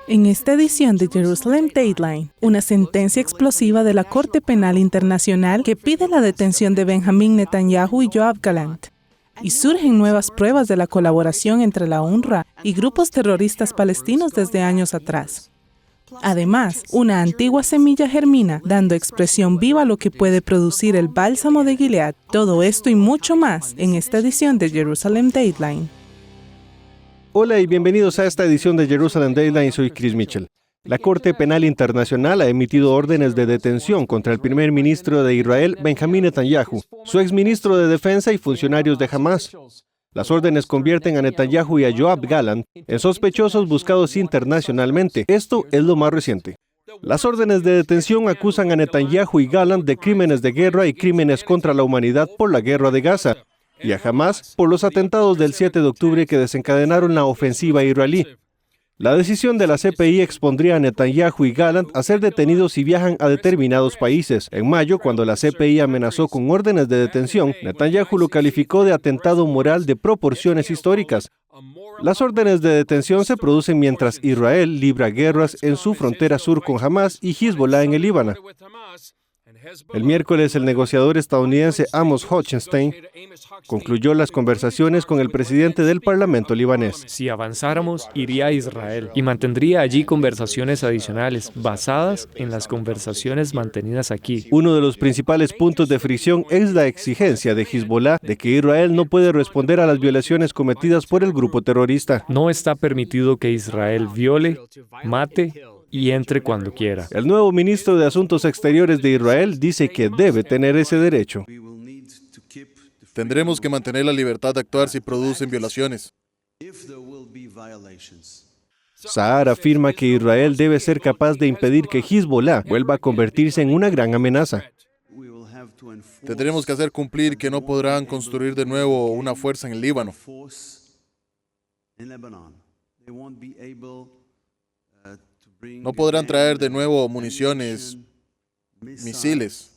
En esta edición de Jerusalem Dateline, una sentencia explosiva de la Corte Penal Internacional que pide la detención de Benjamin Netanyahu y Yoav Gallant. Y surgen nuevas pruebas de la colaboración entre la UNRWA y grupos terroristas palestinos desde años atrás. Además, una antigua semilla germina, dando expresión viva a lo que puede producir el bálsamo de Gilead. Todo esto y mucho más en esta edición de Jerusalem Dateline. Hola y bienvenidos a esta edición de Jerusalem Dateline. Soy Chris Mitchell. La Corte Penal Internacional ha emitido órdenes de detención contra el primer ministro de Israel, Benjamin Netanyahu, su exministro de Defensa y funcionarios de Hamas. Las órdenes convierten a Netanyahu y a Yoav Gallant en sospechosos buscados internacionalmente. Esto es lo más reciente. Las órdenes de detención acusan a Netanyahu y Gallant de crímenes de guerra y crímenes contra la humanidad por la guerra de Gaza, y a Hamas por los atentados del 7 de octubre que desencadenaron la ofensiva israelí. La decisión de la CPI expondría a Netanyahu y Gallant a ser detenidos si viajan a determinados países. En mayo, cuando la CPI amenazó con órdenes de detención, Netanyahu lo calificó de atentado moral de proporciones históricas. Las órdenes de detención se producen mientras Israel libra guerras en su frontera sur con Hamas y Hezbollah en el Líbano. El miércoles, el negociador estadounidense Amos Hochstein concluyó las conversaciones con el presidente del Parlamento libanés. Si avanzáramos, iría a Israel y mantendría allí conversaciones adicionales basadas en las conversaciones mantenidas aquí. Uno de los principales puntos de fricción es la exigencia de Hezbollah de que Israel no puede responder a las violaciones cometidas por el grupo terrorista. No está permitido que Israel viole, mate y entre cuando quiera. El nuevo ministro de Asuntos Exteriores de Israel dice que debe tener ese derecho. Tendremos que mantener la libertad de actuar si producen violaciones. Saar afirma que Israel debe ser capaz de impedir que Hezbollah vuelva a convertirse en una gran amenaza. Tendremos que hacer cumplir que no podrán construir de nuevo una fuerza en el Líbano. No podrán traer de nuevo municiones, misiles.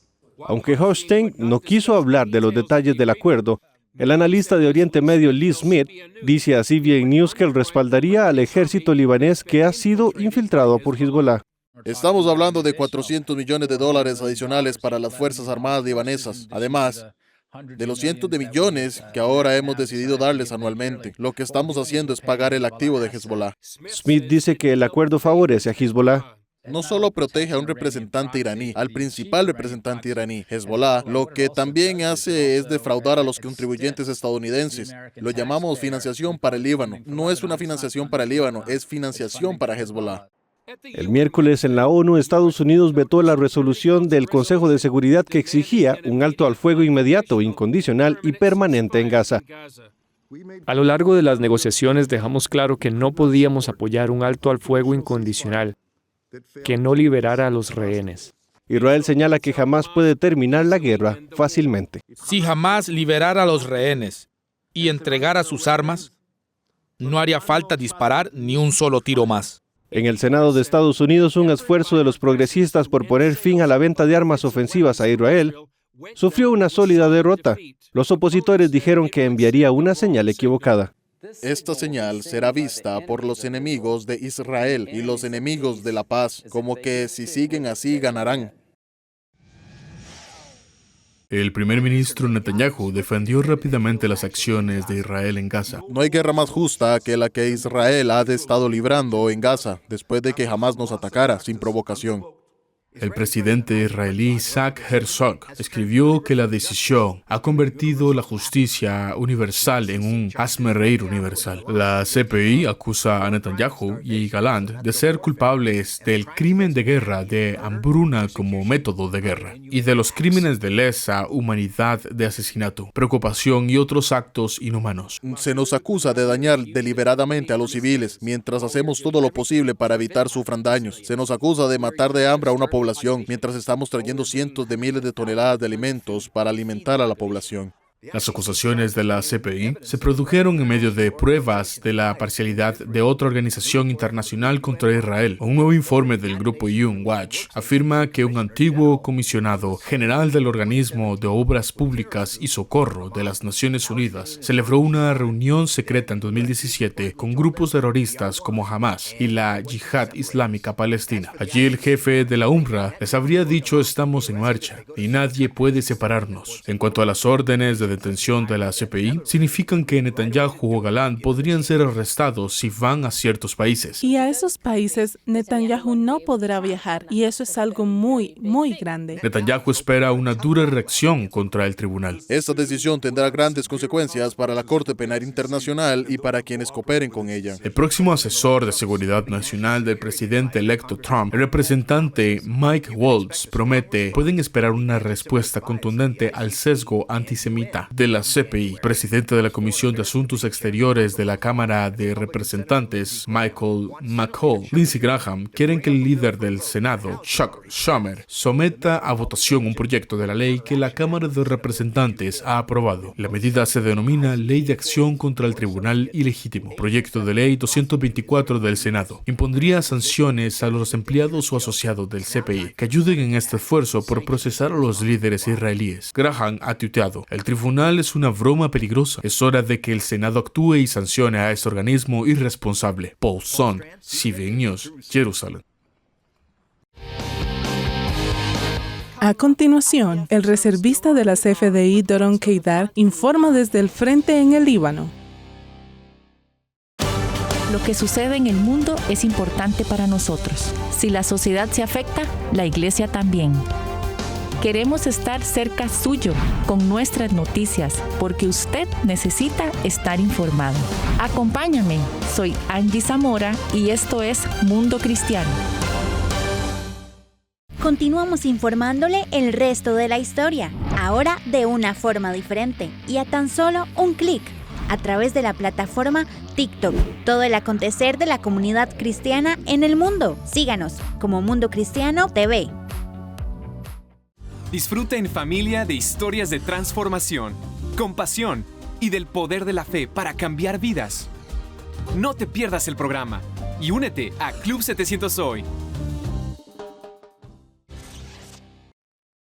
Aunque Hochstein no quiso hablar de los detalles del acuerdo, el analista de Oriente Medio Lee Smith dice a CBN News que él respaldaría al ejército libanés que ha sido infiltrado por Hezbollah. Estamos hablando de $400 millones adicionales para las Fuerzas Armadas libanesas, además de los cientos de millones que ahora hemos decidido darles anualmente. Lo que estamos haciendo es pagar el activo de Hezbollah. Smith dice que el acuerdo favorece a Hezbollah. No solo protege a un representante iraní, al principal representante iraní, Hezbollah, lo que también hace es defraudar a los contribuyentes estadounidenses. Lo llamamos financiación para el Líbano. No es una financiación para el Líbano, es financiación para Hezbollah. El miércoles en la ONU, Estados Unidos vetó la resolución del Consejo de Seguridad que exigía un alto al fuego inmediato, incondicional y permanente en Gaza. A lo largo de las negociaciones dejamos claro que no podíamos apoyar un alto al fuego incondicional que no liberara a los rehenes. Israel señala que jamás puede terminar la guerra fácilmente. Si Hamas liberara a los rehenes y entregara sus armas, no haría falta disparar ni un solo tiro más. En el Senado de Estados Unidos, un esfuerzo de los progresistas por poner fin a la venta de armas ofensivas a Israel sufrió una sólida derrota. Los opositores dijeron que enviaría una señal equivocada. Esta señal será vista por los enemigos de Israel y los enemigos de la paz, como que si siguen así ganarán. El primer ministro Netanyahu defendió rápidamente las acciones de Israel en Gaza. No hay guerra más justa que la que Israel ha estado librando en Gaza después de que Hamas nos atacara sin provocación. El presidente israelí Isaac Herzog escribió que la decisión ha convertido la justicia universal en un hazme-reír universal. La CPI acusa a Netanyahu y Gallant de ser culpables del crimen de guerra de hambruna como método de guerra y de los crímenes de lesa humanidad de asesinato, preocupación y otros actos inhumanos. Se nos acusa de dañar deliberadamente a los civiles mientras hacemos todo lo posible para evitar sufran daños. Se nos acusa de matar de hambre a una población mientras estamos trayendo cientos de miles de toneladas de alimentos para alimentar a la población. Las acusaciones de la CPI se produjeron en medio de pruebas de la parcialidad de otra organización internacional contra Israel. Un nuevo informe del grupo Human Watch afirma que un antiguo comisionado general del Organismo de Obras Públicas y Socorro de las Naciones Unidas celebró una reunión secreta en 2017 con grupos terroristas como Hamas y la Yihad Islámica Palestina. Allí el jefe de la UNRWA les habría dicho: estamos en marcha y nadie puede separarnos. En cuanto a las órdenes de detención de la CPI, significan que Netanyahu o Gallant podrían ser arrestados si van a ciertos países. Y a esos países Netanyahu no podrá viajar, y eso es algo muy, muy grande. Netanyahu espera una dura reacción contra el tribunal. Esta decisión tendrá grandes consecuencias para la Corte Penal Internacional y para quienes cooperen con ella. El próximo asesor de seguridad nacional del presidente electo Trump, el representante Mike Waltz, promete pueden esperar una respuesta contundente al sesgo antisemita de la CPI. Presidente de la Comisión de Asuntos Exteriores de la Cámara de Representantes, Michael McCall, Lindsey Graham, quieren que el líder del Senado, Chuck Schumer, someta a votación un proyecto de la ley que la Cámara de Representantes ha aprobado. La medida se denomina Ley de Acción contra el Tribunal Ilegítimo. Proyecto de Ley 224 del Senado. Impondría sanciones a los empleados o asociados del CPI que ayuden en este esfuerzo por procesar a los líderes israelíes. Graham ha tuiteado: el tribunal es una broma peligrosa. Es hora de que el Senado actúe y sancione a este organismo irresponsable. Paul Son, CBN News, Jerusalén. A continuación, el reservista de la CFDI, Doron Keidar, informa desde el frente en el Líbano. Lo que sucede en el mundo es importante para nosotros. Si la sociedad se afecta, la iglesia también. Queremos estar cerca suyo con nuestras noticias, porque usted necesita estar informado. Acompáñame, soy Angie Zamora y esto es Mundo Cristiano. Continuamos informándole el resto de la historia, ahora de una forma diferente y a tan solo un clic, a través de la plataforma TikTok. Todo el acontecer de la comunidad cristiana en el mundo. Síganos como Mundo Cristiano TV. Disfruta en familia de historias de transformación, compasión y del poder de la fe para cambiar vidas. No te pierdas el programa y únete a Club 700 Hoy.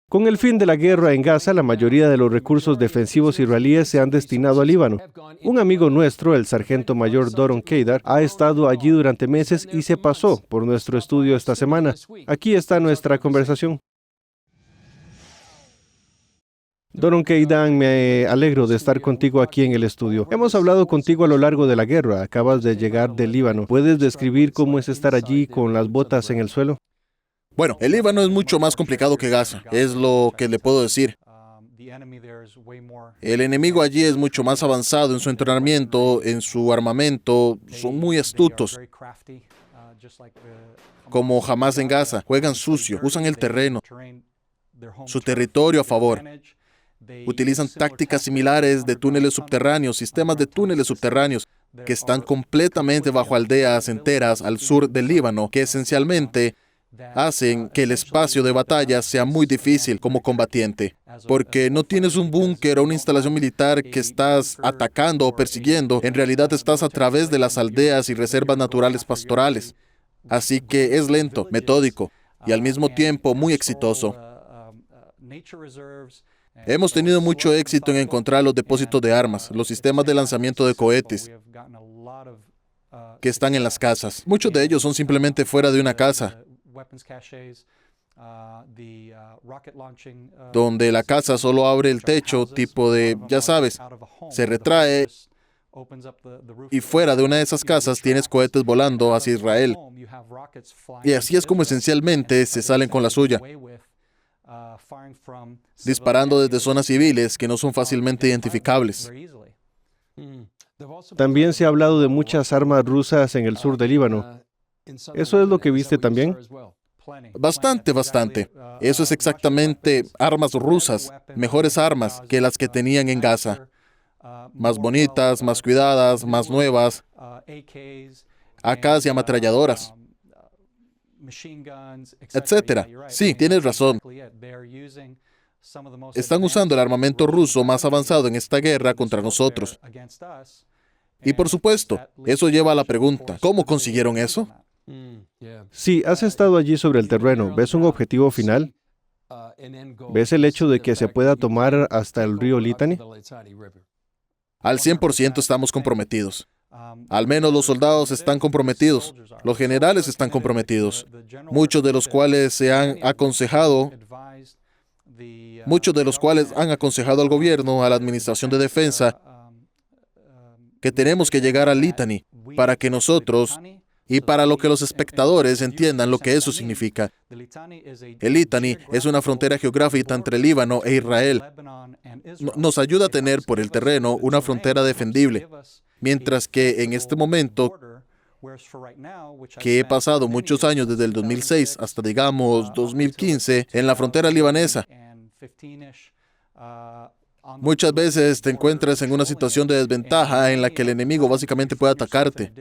Con el fin de la guerra en Gaza, la mayoría de los recursos defensivos israelíes se han destinado al Líbano. Un amigo nuestro, el sargento mayor Doron Keidar, ha estado allí durante meses y se pasó por nuestro estudio esta semana. Aquí está nuestra conversación. Doron Keidar, me alegro de estar contigo aquí en el estudio. Hemos hablado contigo a lo largo de la guerra. Acabas de llegar del Líbano. ¿Puedes describir cómo es estar allí con las botas en el suelo? Bueno, el Líbano es mucho más complicado que Gaza, es lo que le puedo decir. El enemigo allí es mucho más avanzado en su entrenamiento, en su armamento, son muy astutos. Como Hamas en Gaza, juegan sucio, usan el terreno, su territorio a favor. Utilizan tácticas similares de túneles subterráneos, sistemas de túneles subterráneos que están completamente bajo aldeas enteras al sur del Líbano, que esencialmente hacen que el espacio de batalla sea muy difícil como combatiente, porque no tienes un búnker o una instalación militar que estás atacando o persiguiendo, en realidad estás a través de las aldeas y reservas naturales pastorales. Así que es lento, metódico y al mismo tiempo muy exitoso. Hemos tenido mucho éxito en encontrar los depósitos de armas, los sistemas de lanzamiento de cohetes que están en las casas. Muchos de ellos son simplemente fuera de una casa, donde la casa solo abre el techo, tipo de, ya sabes, se retrae y fuera de una de esas casas tienes cohetes volando hacia Israel. Y así es como esencialmente se salen con la suya, disparando desde zonas civiles que no son fácilmente identificables. También se ha hablado de muchas armas rusas en el sur del Líbano. ¿Eso es lo que viste también? Bastante. Eso es exactamente armas rusas, mejores armas que las que tenían en Gaza. Más bonitas, más cuidadas, más nuevas. AKs y ametralladoras, etcétera. Sí, tienes razón. están usando el armamento ruso más avanzado en esta guerra contra nosotros. Y por supuesto, eso lleva a la pregunta, ¿cómo consiguieron eso? Sí, has estado allí sobre el terreno. ¿Ves un objetivo final? ¿Ves el hecho de que se pueda tomar hasta el río Litani? Al 100% estamos comprometidos. Al menos los soldados están comprometidos. Los generales están comprometidos. Muchos de los cuales han aconsejado al gobierno, a la Administración de Defensa, que tenemos que llegar al Litani para que nosotros y para lo que los espectadores entiendan lo que eso significa. El Litani es una frontera geográfica entre Líbano e Israel. Nos ayuda a tener por el terreno una frontera defendible, mientras que en este momento, que he pasado muchos años desde el 2006 hasta, digamos, 2015, en la frontera libanesa, muchas veces te encuentras en una situación de desventaja en la que el enemigo básicamente puede atacarte,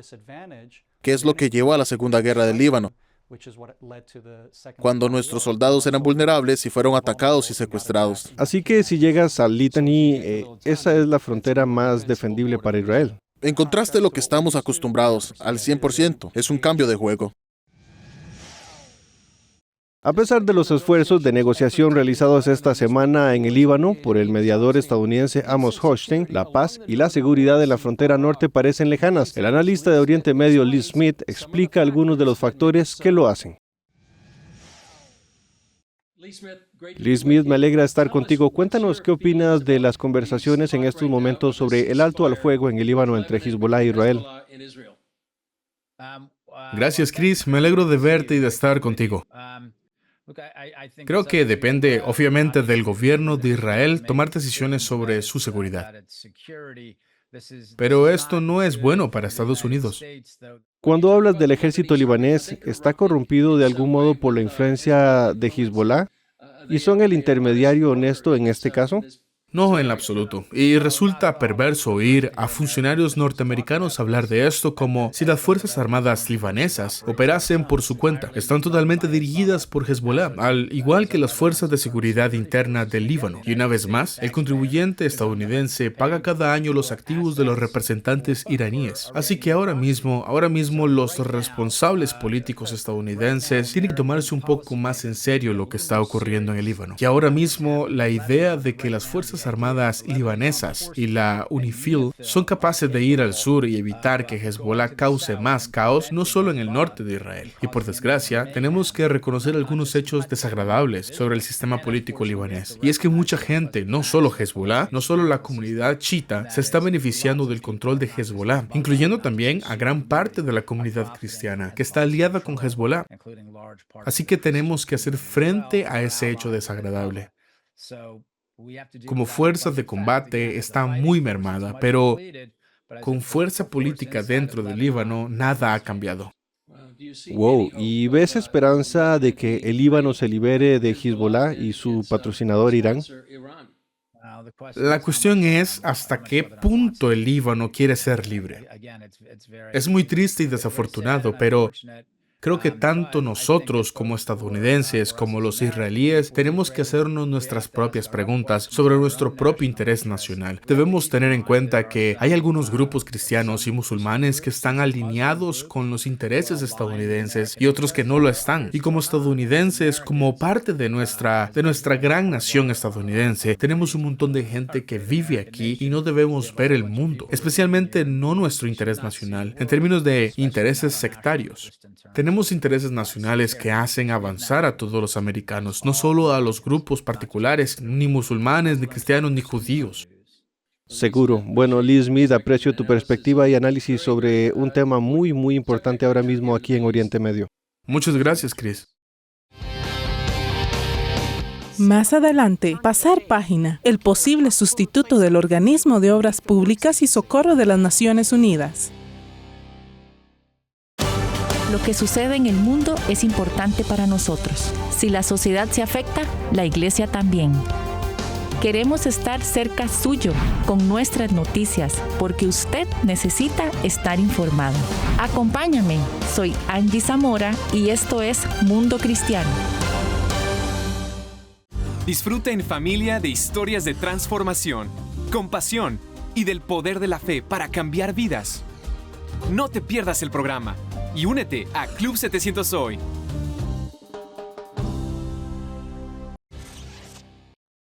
que es lo que llevó a la Segunda Guerra del Líbano, cuando nuestros soldados eran vulnerables y fueron atacados y secuestrados. Así que si llegas al Litani, esa es la frontera más defendible para Israel. Encontraste lo que estamos acostumbrados, al 100%. Es un cambio de juego. A pesar de los esfuerzos de negociación realizados esta semana en el Líbano por el mediador estadounidense Amos Hochstein, la paz y la seguridad de la frontera norte parecen lejanas. El analista de Oriente Medio Lee Smith explica algunos de los factores que lo hacen. Lee Smith, me alegra estar contigo. Cuéntanos qué opinas de las conversaciones en estos momentos sobre el alto al fuego en el Líbano entre Hezbollah e Israel. Gracias, Chris. Me alegro de verte y de estar contigo. Creo que depende, obviamente, del gobierno de Israel tomar decisiones sobre su seguridad. Pero esto no es bueno para Estados Unidos. Cuando hablas del ejército libanés, ¿está corrompido de algún modo por la influencia de Hezbollah? ¿Y son el intermediario honesto en este caso? No, en absoluto. Y resulta perverso oír a funcionarios norteamericanos hablar de esto como si las Fuerzas Armadas libanesas operasen por su cuenta. Están totalmente dirigidas por Hezbollah, al igual que las Fuerzas de Seguridad Interna del Líbano. Y una vez más, el contribuyente estadounidense paga cada año los activos de los representantes iraníes. Así que ahora mismo los responsables políticos estadounidenses tienen que tomarse un poco más en serio lo que está ocurriendo en el Líbano. Y ahora mismo la idea de que las Fuerzas Armadas libanesas y la UNIFIL son capaces de ir al sur y evitar que Hezbollah cause más caos, no solo en el norte de Israel. Y por desgracia, tenemos que reconocer algunos hechos desagradables sobre el sistema político libanés. Y es que mucha gente, no solo Hezbollah, no solo la comunidad chiita, se está beneficiando del control de Hezbollah, incluyendo también a gran parte de la comunidad cristiana, que está aliada con Hezbollah. Así que tenemos que hacer frente a ese hecho desagradable. Como fuerza de combate está muy mermada, pero con fuerza política dentro del Líbano nada ha cambiado. Wow, ¿y ves esperanza de que el Líbano se libere de Hezbollah y su patrocinador Irán? La cuestión es hasta qué punto el Líbano quiere ser libre. Es muy triste y desafortunado, pero creo que tanto nosotros como estadounidenses como los israelíes tenemos que hacernos nuestras propias preguntas sobre nuestro propio interés nacional. Debemos tener en cuenta que hay algunos grupos cristianos y musulmanes que están alineados con los intereses estadounidenses y otros que no lo están. Y como estadounidenses, como parte de nuestra gran nación estadounidense, tenemos un montón de gente que vive aquí y no debemos ver el mundo, especialmente no nuestro interés nacional, en términos de intereses sectarios. Tenemos intereses nacionales que hacen avanzar a todos los americanos, no solo a los grupos particulares, ni musulmanes, ni cristianos, ni judíos. Seguro. Bueno, Lee Smith, aprecio tu perspectiva y análisis sobre un tema muy, muy importante ahora mismo aquí en Oriente Medio. Muchas gracias, Chris. Más adelante, pasar página, el posible sustituto del Organismo de Obras Públicas y Socorro de las Naciones Unidas. Lo que sucede en el mundo es importante para nosotros. Si la sociedad se afecta, la iglesia también. Queremos estar cerca suyo con nuestras noticias, porque usted necesita estar informado. Acompáñame, soy Angie Zamora y esto es Mundo Cristiano. Disfruta en familia de historias de transformación, compasión y del poder de la fe para cambiar vidas. No te pierdas el programa y únete a Club 700 hoy.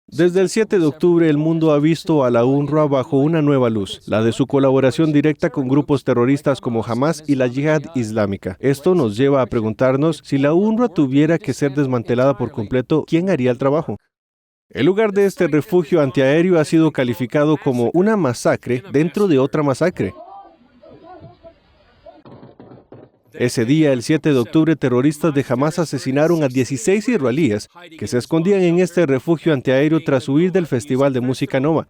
Desde el 7 de octubre, el mundo ha visto a la UNRWA bajo una nueva luz, la de su colaboración directa con grupos terroristas como Hamas y la Yihad Islámica. Esto nos lleva a preguntarnos, si la UNRWA tuviera que ser desmantelada por completo, ¿quién haría el trabajo? El lugar de este refugio antiaéreo ha sido calificado como una masacre dentro de otra masacre. Ese día, el 7 de octubre, terroristas de Hamas asesinaron a 16 israelíes que se escondían en este refugio antiaéreo tras huir del Festival de Música Nova.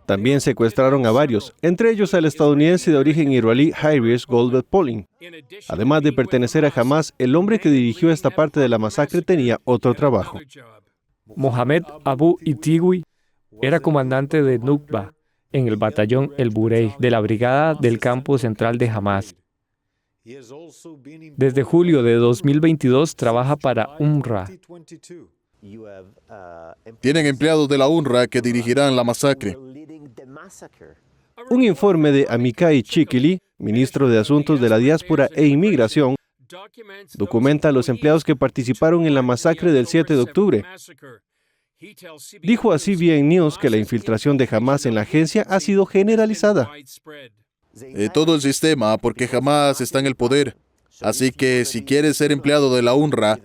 También secuestraron a varios, entre ellos al estadounidense de origen israelí Heinrich Goldberg Polling. Además de pertenecer a Hamas, el hombre que dirigió esta parte de la masacre tenía otro trabajo. Mohamed Abu Itigui era comandante de Nukba en el batallón El Burey de la brigada del campo central de Hamas. Desde julio de 2022 trabaja para UNRWA. Tienen empleados de la UNRWA que dirigirán la masacre. Un informe de Amikai Chikili, ministro de Asuntos de la Diáspora e Inmigración, documenta a los empleados que participaron en la masacre del 7 de octubre. Dijo a CBN News que la infiltración de Hamas en la agencia ha sido generalizada. Todo el sistema, porque Hamas está en el poder. Así que si quieres ser empleado de la UNRWA,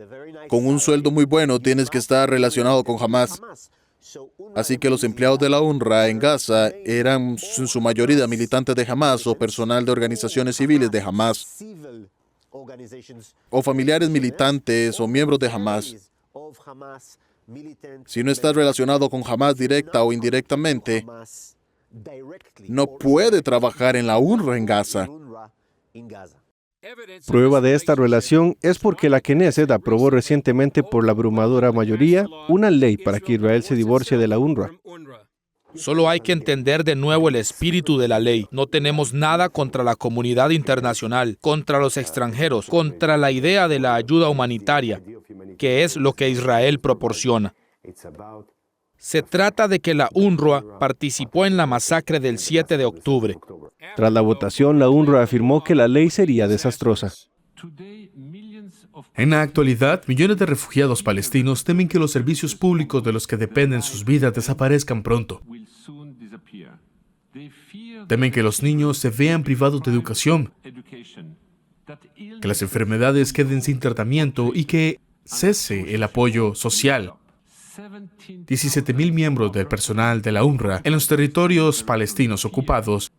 con un sueldo muy bueno, tienes que estar relacionado con Hamas. Así que los empleados de la UNRWA en Gaza eran en su mayoría militantes de Hamas o personal de organizaciones civiles de Hamas, o familiares militantes o miembros de Hamas. Si no estás relacionado con Hamas directa o indirectamente, no puede trabajar en la UNRWA en Gaza. Prueba de esta relación es porque la Knesset aprobó recientemente por la abrumadora mayoría una ley para que Israel se divorcie de la UNRWA. Solo hay que entender de nuevo el espíritu de la ley. No tenemos nada contra la comunidad internacional, contra los extranjeros, contra la idea de la ayuda humanitaria, que es lo que Israel proporciona. Se trata de que la UNRWA participó en la masacre del 7 de octubre. Tras la votación, la UNRWA afirmó que la ley sería desastrosa. En la actualidad, millones de refugiados palestinos temen que los servicios públicos de los que dependen sus vidas desaparezcan pronto. Temen que los niños se vean privados de educación, que las enfermedades queden sin tratamiento y que cese el apoyo social. 17.000 miembros del personal de la UNRWA en los territorios palestinos ocupados.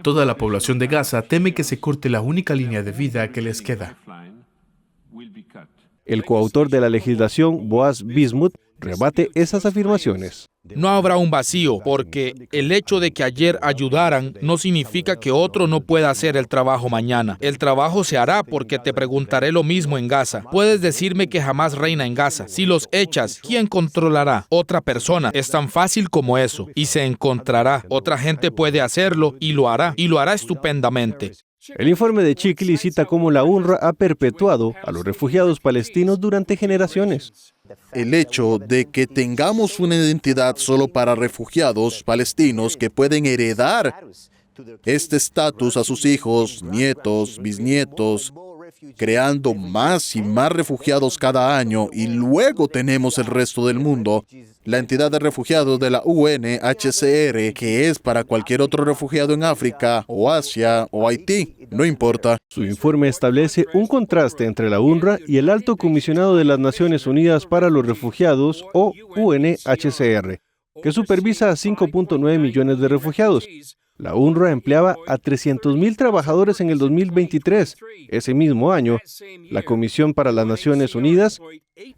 Toda la población de Gaza teme que se corte la única línea de vida que les queda. El coautor de la legislación, Boaz Bismuth, rebate esas afirmaciones. No habrá un vacío, porque el hecho de que ayer ayudaran no significa que otro no pueda hacer el trabajo mañana. El trabajo se hará porque te preguntaré lo mismo en Gaza. Puedes decirme que jamás reina en Gaza. Si los echas, ¿quién controlará? Otra persona. Es tan fácil como eso. Y se encontrará. Otra gente puede hacerlo y lo hará estupendamente. El informe de Chikili cita cómo la UNRWA ha perpetuado a los refugiados palestinos durante generaciones. El hecho de que tengamos una identidad solo para refugiados palestinos que pueden heredar este estatus a sus hijos, nietos, bisnietos, creando más y más refugiados cada año, y luego tenemos el resto del mundo, la entidad de refugiados de la UNHCR, que es para cualquier otro refugiado en África, o Asia, o Haití, no importa. Su informe establece un contraste entre la UNRWA y el Alto Comisionado de las Naciones Unidas para los Refugiados, o UNHCR, que supervisa a 5.9 millones de refugiados. La UNRWA empleaba a 300.000 trabajadores en el 2023. Ese mismo año, la Comisión para las Naciones Unidas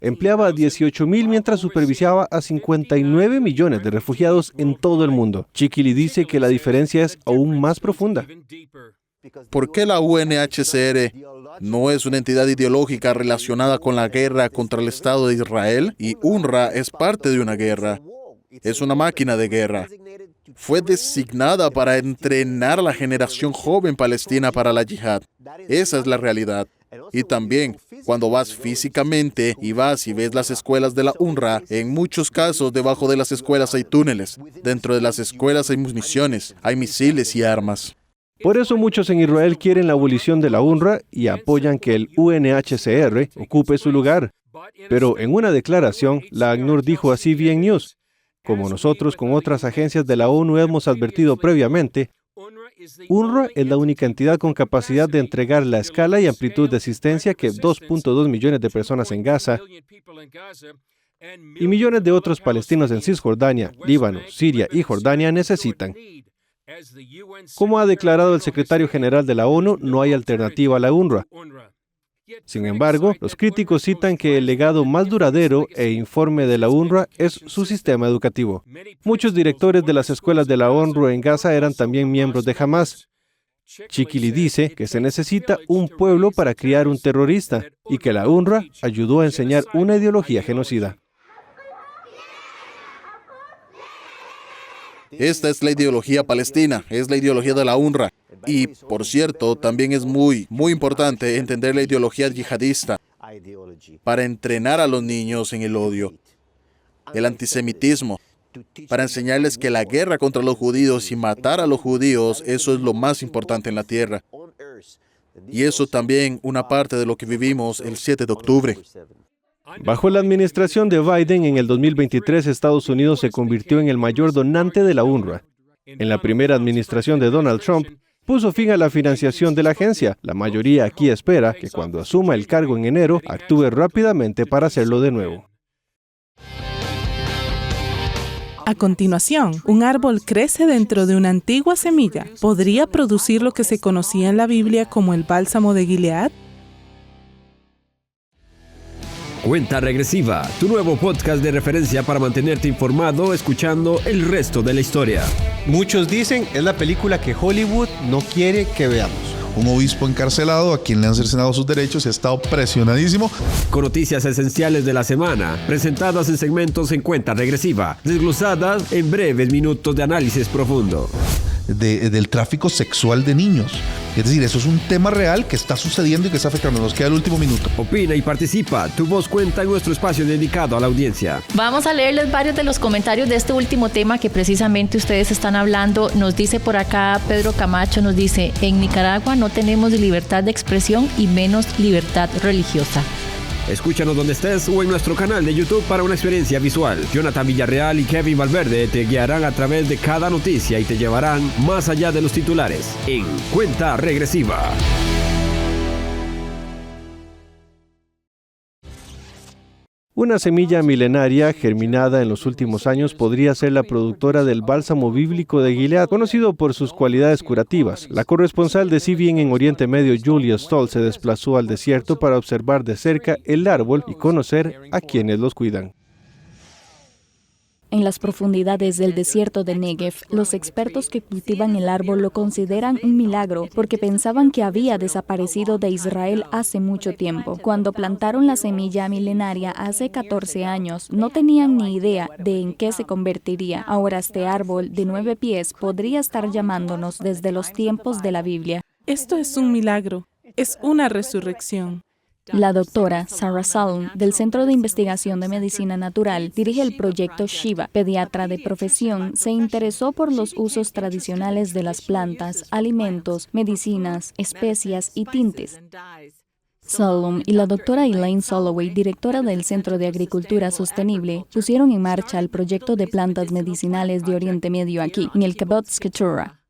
empleaba a 18.000 mientras supervisaba a 59 millones de refugiados en todo el mundo. Chikili dice que la diferencia es aún más profunda. ¿Por qué la UNHCR no es una entidad ideológica relacionada con la guerra contra el Estado de Israel? Y UNRWA es parte de una guerra. Es una máquina de guerra. Fue designada para entrenar a la generación joven palestina para la yihad. Esa es la realidad. Y también, cuando vas físicamente y vas y ves las escuelas de la UNRWA, en muchos casos debajo de las escuelas hay túneles. Dentro de las escuelas hay municiones, hay misiles y armas. Por eso muchos en Israel quieren la abolición de la UNRWA y apoyan que el UNHCR ocupe su lugar. Pero en una declaración, la ACNUR dijo a CBN News: como nosotros con otras agencias de la ONU hemos advertido previamente, UNRWA es la única entidad con capacidad de entregar la escala y amplitud de asistencia que 2.2 millones de personas en Gaza y millones de otros palestinos en Cisjordania, Líbano, Siria y Jordania necesitan. Como ha declarado el secretario general de la ONU, no hay alternativa a la UNRWA. Sin embargo, los críticos citan que el legado más duradero e informe de la UNRWA es su sistema educativo. Muchos directores de las escuelas de la UNRWA en Gaza eran también miembros de Hamas. Shikili dice que se necesita un pueblo para criar un terrorista y que la UNRWA ayudó a enseñar una ideología genocida. Esta es la ideología palestina, es la ideología de la UNRWA. Y, por cierto, también es muy importante entender la ideología yihadista para entrenar a los niños en el odio, el antisemitismo, para enseñarles que la guerra contra los judíos y matar a los judíos, eso es lo más importante en la tierra. Y eso también una parte de lo que vivimos el 7 de octubre. Bajo la administración de Biden, en el 2023, Estados Unidos se convirtió en el mayor donante de la UNRWA. En la primera administración de Donald Trump, puso fin a la financiación de la agencia. La mayoría aquí espera que cuando asuma el cargo en enero, actúe rápidamente para hacerlo de nuevo. A continuación, un árbol crece dentro de una antigua semilla. ¿Podría producir lo que se conocía en la Biblia como el bálsamo de Gilead? Cuenta Regresiva, tu nuevo podcast de referencia para mantenerte informado escuchando el resto de la historia. Muchos dicen es la película que Hollywood no quiere que veamos. Un obispo encarcelado a quien le han cercenado sus derechos y ha estado presionadísimo. Con noticias esenciales de la semana, presentadas en segmentos en Cuenta Regresiva, desglosadas en breves minutos de análisis profundo. Del tráfico sexual de niños. Es decir, eso es un tema real que está sucediendo y que está afectando. Nos queda el último minuto. Opina y participa. Tu voz cuenta en nuestro espacio dedicado a la audiencia. Vamos a leerles varios de los comentarios de este último tema que precisamente ustedes están hablando. Nos dice por acá Pedro Camacho, nos dice: en Nicaragua no tenemos libertad de expresión y menos libertad religiosa. Escúchanos donde estés o en nuestro canal de YouTube para una experiencia visual. Jonathan Villarreal y Kevin Valverde te guiarán a través de cada noticia y te llevarán más allá de los titulares en Cuenta Regresiva. Una semilla milenaria germinada en los últimos años podría ser la productora del bálsamo bíblico de Gilead, conocido por sus cualidades curativas. La corresponsal de CBN en Oriente Medio, Julia Stoll, se desplazó al desierto para observar de cerca el árbol y conocer a quienes los cuidan. En las profundidades del desierto de Negev, los expertos que cultivan el árbol lo consideran un milagro porque pensaban que había desaparecido de Israel hace mucho tiempo. Cuando plantaron la semilla milenaria hace 14 años, no tenían ni idea de en qué se convertiría. Ahora este árbol de 9 pies podría estar llamándonos desde los tiempos de la Biblia. Esto es un milagro, es una resurrección. La doctora Sarah Salom, del Centro de Investigación de Medicina Natural, dirige el proyecto Shiva. Pediatra de profesión, se interesó por los usos tradicionales de las plantas, alimentos, medicinas, especias y tintes. Salom y la doctora Elaine Soloway, directora del Centro de Agricultura Sostenible, pusieron en marcha el proyecto de plantas medicinales de Oriente Medio aquí, en el Kibbutz Keturah.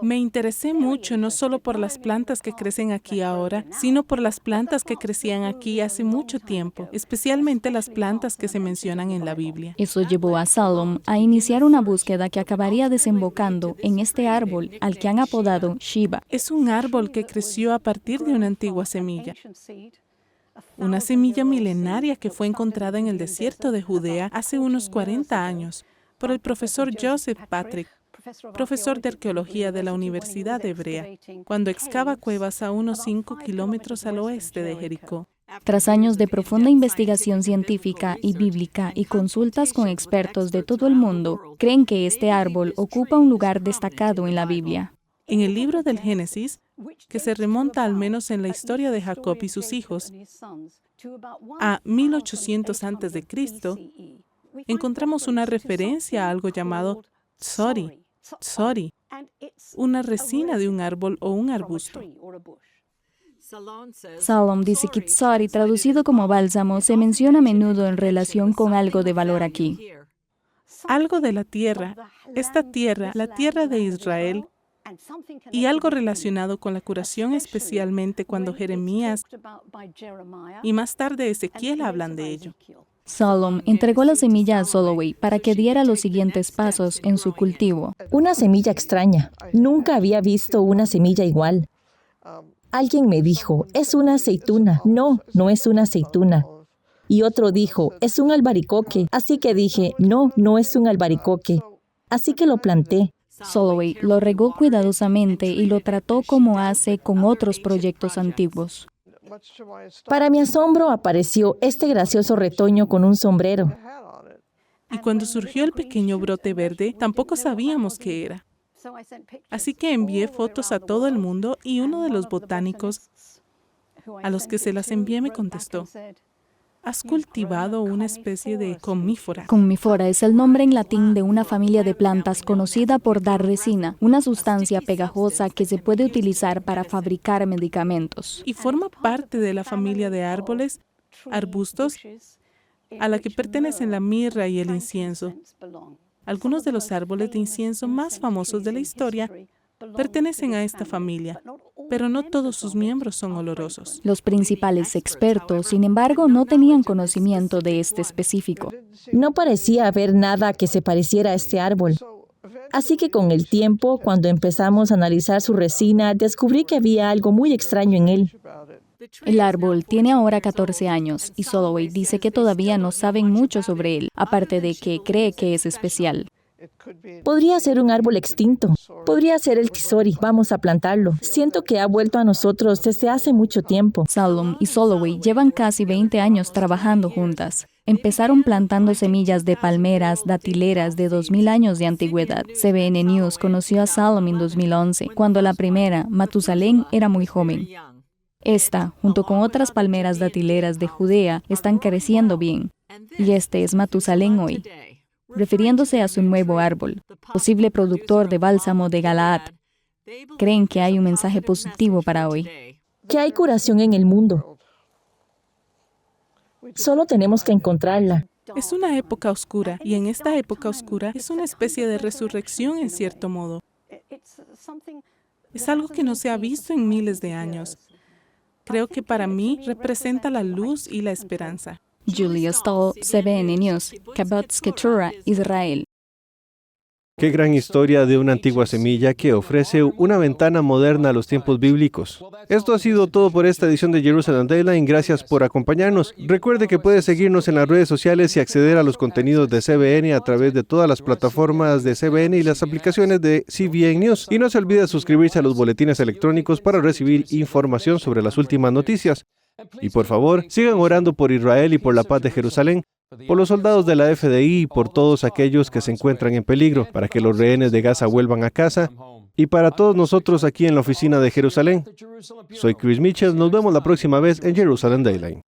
Me interesé mucho no solo por las plantas que crecen aquí ahora, sino por las plantas que crecían aquí hace mucho tiempo, especialmente las plantas que se mencionan en la Biblia. Eso llevó a Salom a iniciar una búsqueda que acabaría desembocando en este árbol al que han apodado Shiva. Es un árbol que creció a partir de una antigua semilla. Una semilla milenaria que fue encontrada en el desierto de Judea hace unos 40 años por el profesor Joseph Patrick, profesor de arqueología de la Universidad Hebrea, cuando excava cuevas a unos 5 kilómetros al oeste de Jericó. Tras años de profunda investigación científica y bíblica y consultas con expertos de todo el mundo, creen que este árbol ocupa un lugar destacado en la Biblia. En el libro del Génesis, que se remonta al menos en la historia de Jacob y sus hijos, a 1800 a.C., encontramos una referencia a algo llamado tsori, una resina de un árbol o un arbusto. Salom dice que tsari, traducido como bálsamo, se menciona a menudo en relación con algo de valor aquí. Algo de la tierra, esta tierra, la tierra de Israel, y algo relacionado con la curación, especialmente cuando Jeremías y más tarde Ezequiel hablan de ello. Salom entregó la semilla a Soloway para que diera los siguientes pasos en su cultivo. Una semilla extraña. Nunca había visto una semilla igual. Alguien me dijo, es una aceituna. No, no es una aceituna. Y otro dijo, es un albaricoque. Así que dije, no, no es un albaricoque. Así que lo planté. Soloway lo regó cuidadosamente y lo trató como hace con otros proyectos antiguos. Para mi asombro apareció este gracioso retoño con un sombrero. Y cuando surgió el pequeño brote verde, tampoco sabíamos qué era. Así que envié fotos a todo el mundo y uno de los botánicos a los que se las envié me contestó, ¿has cultivado una especie de comífora? Comífora es el nombre en latín de una familia de plantas conocida por dar resina, una sustancia pegajosa que se puede utilizar para fabricar medicamentos. Y forma parte de la familia de árboles, arbustos, a la que pertenecen la mirra y el incienso. Algunos de los árboles de incienso más famosos de la historia pertenecen a esta familia, pero no todos sus miembros son olorosos. Los principales expertos, sin embargo, no tenían conocimiento de este específico. No parecía haber nada que se pareciera a este árbol. Así que con el tiempo, cuando empezamos a analizar su resina, descubrí que había algo muy extraño en él. El árbol tiene ahora 14 años y Soloway dice que todavía no saben mucho sobre él, aparte de que cree que es especial. Podría ser un árbol extinto. Podría ser el tisori. Vamos a plantarlo. Siento que ha vuelto a nosotros desde hace mucho tiempo. Salom y Soloway llevan casi 20 años trabajando juntas. Empezaron plantando semillas de palmeras datileras de 2000 años de antigüedad. CBN News conoció a Salom en 2011, cuando la primera, Matusalén, era muy joven. Esta, junto con otras palmeras datileras de Judea, están creciendo bien. Y este es Matusalén hoy, refiriéndose a su nuevo árbol, posible productor de bálsamo de Galaad. Creen que hay un mensaje positivo para hoy. Que hay curación en el mundo. Solo tenemos que encontrarla. Es una época oscura, y en esta época oscura es una especie de resurrección en cierto modo. Es algo que no se ha visto en miles de años. Creo que para mí representa la luz y la esperanza. Julia Stahl, CBN News, Kibbutz Keturah, Israel. Qué gran historia de una antigua semilla que ofrece una ventana moderna a los tiempos bíblicos. Esto ha sido todo por esta edición de Jerusalem Dayline. Gracias por acompañarnos. Recuerde que puede seguirnos en las redes sociales y acceder a los contenidos de CBN a través de todas las plataformas de CBN y las aplicaciones de CBN News. Y no se olvide suscribirse a los boletines electrónicos para recibir información sobre las últimas noticias. Y por favor, sigan orando por Israel y por la paz de Jerusalén, por los soldados de la FDI y por todos aquellos que se encuentran en peligro, para que los rehenes de Gaza vuelvan a casa, y para todos nosotros aquí en la oficina de Jerusalén. Soy Chris Mitchell, nos vemos la próxima vez en Jerusalem Dayline.